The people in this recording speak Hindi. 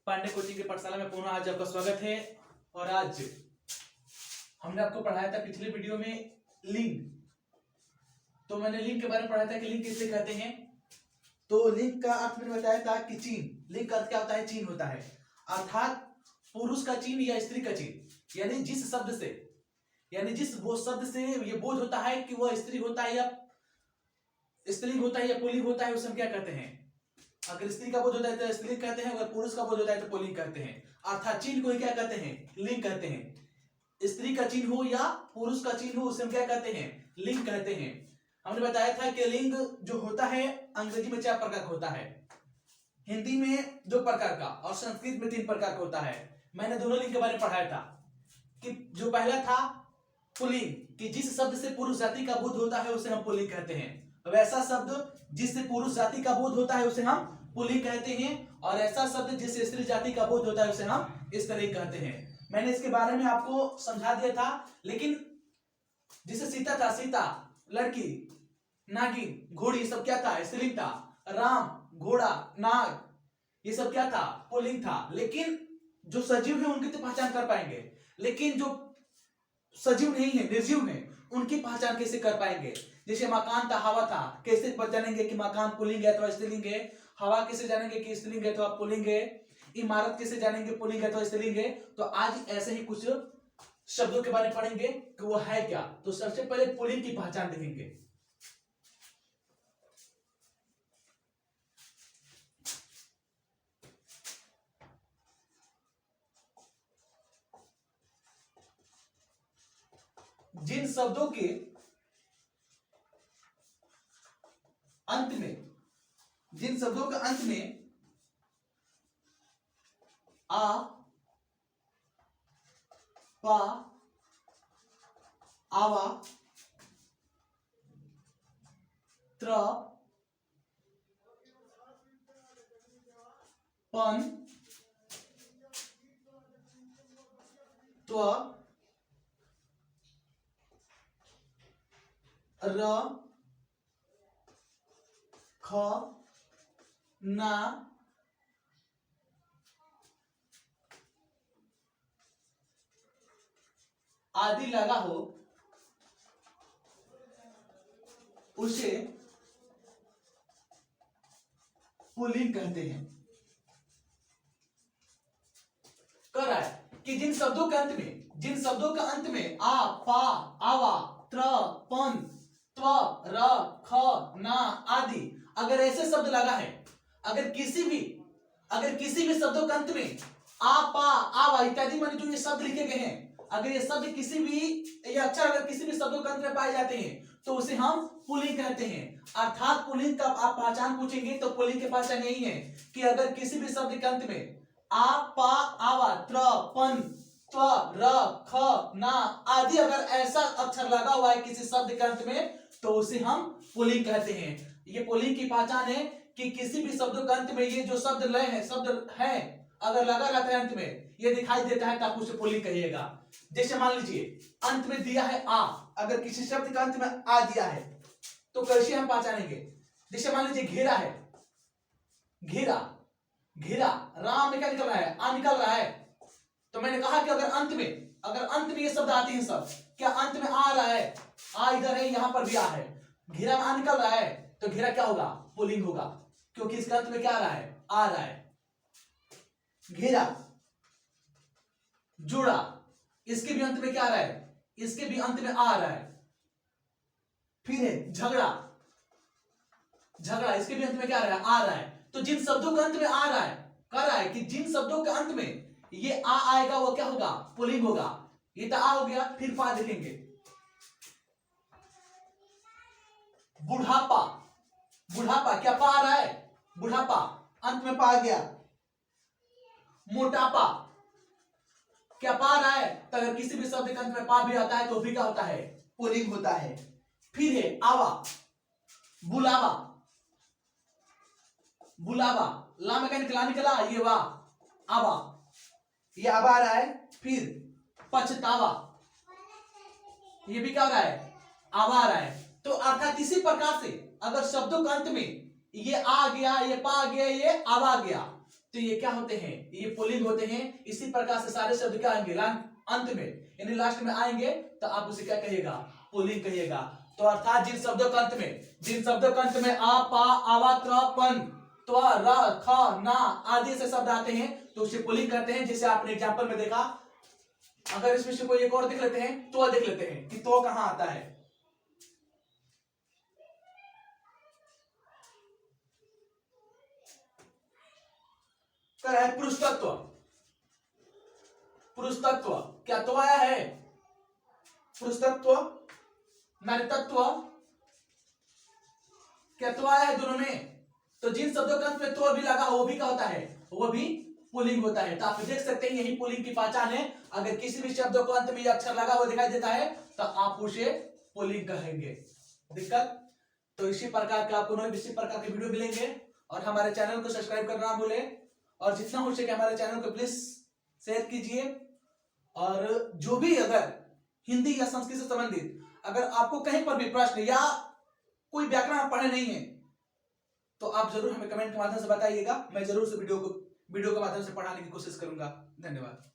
पांडे कोचिंग की पाठशाला में पुनः आज आपका स्वागत है। और आज हमने आपको पढ़ाया था पिछले वीडियो में लिंग। तो मैंने लिंग के बारे में पढ़ाया था कि लिंग किसे कहते हैं। तो लिंग का अर्थ मैंने बताया था कि चिन्ह। लिंग का अर्थ क्या होता है? चिन्ह होता है, अर्थात पुरुष का चिन्ह या स्त्री का चिन्ह। यानी जिस शब्द से, यानी जिस वो शब्द से ये बोध होता है कि वह स्त्री होता है या स्त्रीलिंग होता है या पुल्लिंग होता है, उसे हम क्या कहते हैं? अगर स्त्री का बोध होता है तो स्त्रीलिंग कहते हैं, अगर पुरुष का बोध होता है तो पुल्लिंग कहते हैं। अर्थात चिन्ह को क्या कहते हैं? लिंग कहते हैं। स्त्री का चिन्ह हो या पुरुष का चिन्ह हो, उसे हम क्या कहते हैं? लिंग कहते हैं। हमने बताया था कि लिंग जो होता है अंग्रेजी में 4 प्रकार का होता है, हिंदी में 2 प्रकार का और संस्कृत में 3 प्रकार का होता है। मैंने दोनों लिंग के बारे में पढ़ाया था कि जो पहला था पुल्लिंग, कि जिस शब्द से पुरुष जाति का बोध होता है उसे हम पुल्लिंग कहते हैं। वैसा शब्द जिससे पुरुष जाति का बोध होता है उसे हम पुल्लिंग कहते हैं, और ऐसा शब्द जिससे स्त्री जाति का बोध होता है उसे हम स्त्रीलिंग कहते हैं। मैंने इसके बारे में आपको समझा दिया था। लेकिन जिसे सीता था, सीता लड़की, नागिन घोड़ी, सब क्या था? स्त्रीलिंग था। राम घोड़ा, नाग, ये सब क्या था? पुल्लिंग था। लेकिन जो सजीव है उनकी तो पहचान कर पाएंगे, लेकिन जो सजीव नहीं है, निर्जीव है, उनकी पहचान कैसे कर पाएंगे? जैसे मकान था, हवा था, कैसे जानेंगे कि मकान पुल्लिंग है अथवा स्त्रीलिंग है? हवा कैसे जानेंगे कि स्त्रीलिंग है अथवा पुल्लिंग है? इमारत कैसे जानेंगे पुल्लिंग है अथवा स्त्रीलिंग है? तो आज ऐसे ही कुछ शब्दों के बारे में पढ़ेंगे कि वो है क्या। तो सबसे पहले पुल्लिंग की पहचान देखेंगे। जिन शब्दों के अंत में, जिन शब्दों के अंत में आ, पा, आवा, त्र, पन, त्व, र, ख, ना, आदि लगा हो उसे पुल्लिंग कहते हैं। कर रहा है कि जिन शब्दों के अंत में, जिन शब्दों के अंत में आ, पा, आवा, त्र, पन, त्व, र, ख, ना आदि, अगर ऐसे शब्द लगा है, अगर किसी भी शब्दों के अंत में आ, पा, आवा इत्यादि माने जो ये शब्द लिखे गए हैं, अगर ये शब्द किसी भी, ये अक्षर अगर किसी भी शब्दों के अंत में पाए जाते हैं तो उसे हम पुल्लिंग कहते हैं। अर्थात पुल्लिंग का आप पहचान पूछेंगे तो पुल्लिंग की पहचान यही है कि अगर किसी भी शब्द के अंत में आ, पा, आवा, त्र, पन, त्व, र, ख, ना आदि अगर ऐसा अक्षर लगा हुआ है किसी शब्द के अंत में तो उसे हम पुल्लिंग कहते हैं। ये पुल्लिंग की पहचान है कि किसी भी शब्द के अंत में ये जो शब्द लय है, शब्द है, अगर लगा रहता है अंत में, ये दिखाई देता है तो आप उसे पुल्लिंग कहिएगा। जैसे मान लीजिए अंत में दिया है आ, अगर किसी शब्द के अंत में आ दिया है तो कैसे हम पहचानेंगे? जैसे मान लीजिए घेरा है, घेरा, घेरा, राम में क्या निकल रहा है? आ निकल रहा है। तो मैंने कहा कि अगर अंत में ये शब्द आते हैं, सब क्या अंत में आ रहा है? आ इधर है, यहां पर भी आ है, घेरा में आ निकल रहा है, तो घेरा क्या होगा? पुल्लिंग होगा, क्योंकि इसके अंत में क्या आ रहा है? आ रहा है। घेरा, जोड़ा, इसके भी अंत में क्या आ रहा है? इसके भी अंत में आ रहा है। फिर है झगड़ा, झगड़ा, इसके भी अंत में क्या आ रहा है? आ रहा है। तो जिन शब्दों के अंत में आ रहा है, कह रहा है कि जिन शब्दों के अंत में ये आ आएगा वो क्या होगा? पुल्लिंग होगा। ये तो आ हो गया। फिर पा देखेंगे, बुढ़ापा, बुढ़ापा, क्या पा आ रहा है? बुढ़ापा, अंत में पा आ गया। मोटापा, क्या पा रहा है? तो अगर किसी भी शब्द के अंत में पा भी आता है तो भी क्या होता है? पुल्लिंग होता है। फिर है आवा, बुलावा, बुलावा, ला में क्या निकला? निकला ये वा, आवा, ये आवा आ रहा है। फिर पछतावा, ये भी क्या हो रहा है? आवा आ रहा है। तो अर्थात इसी प्रकार से अगर शब्दों के अंत में ये आ गया, ये पा गया, ये आवा गया, तो ये क्या होते हैं, ये पुल्लिंग होते हैं। इसी प्रकार से सारे शब्द क्या आएंगे अंत में, यानी लास्ट में आएंगे तो आप उसे क्या कहिएगा, पुल्लिंग कहिएगा। तो अर्थात जिन शब्दों का अंत में आ, पा, आवा, त्र, पन, त्व, र, ख, ना आदि से शब्द आते हैं तो उसे पुल्लिंग कहते हैं। जैसे आपने एग्जांपल में देखा, अगर इसमें से कोई एक और देख लेते हैं तो देख लेते हैं कि तो कहां आता है। कर है पुरुषत्व, पुरुषत्व क्या तो आया है, पुरुषत्व, नारीत्व क्या तो आया है दोनों में। तो जिन शब्दों का अंत में तो भी लगा वो भी क्या होता है, वो भी पुल्लिंग होता है। तो आप देख सकते हैं यही पुल्लिंग की पहचान है। अगर किसी भी शब्द को अंत में यह अक्षर लगा हुआ दिखाई देता है तो आप उसे पुल्लिंग कहेंगे। दिक्कत? तो इसी प्रकार का आपको इसी प्रकार के वीडियो मिलेंगे। और हमारे चैनल को सब्सक्राइब करना ना भूले, और जितना हो सके हमारे चैनल को प्लीज शेयर कीजिए। और जो भी अगर हिंदी या संस्कृत से संबंधित अगर आपको कहीं पर भी प्रश्न या कोई व्याकरण आप पढ़े नहीं है तो आप जरूर हमें कमेंट के माध्यम से बताइएगा। मैं जरूर से वीडियो के माध्यम से पढ़ाने की कोशिश करूंगा। धन्यवाद।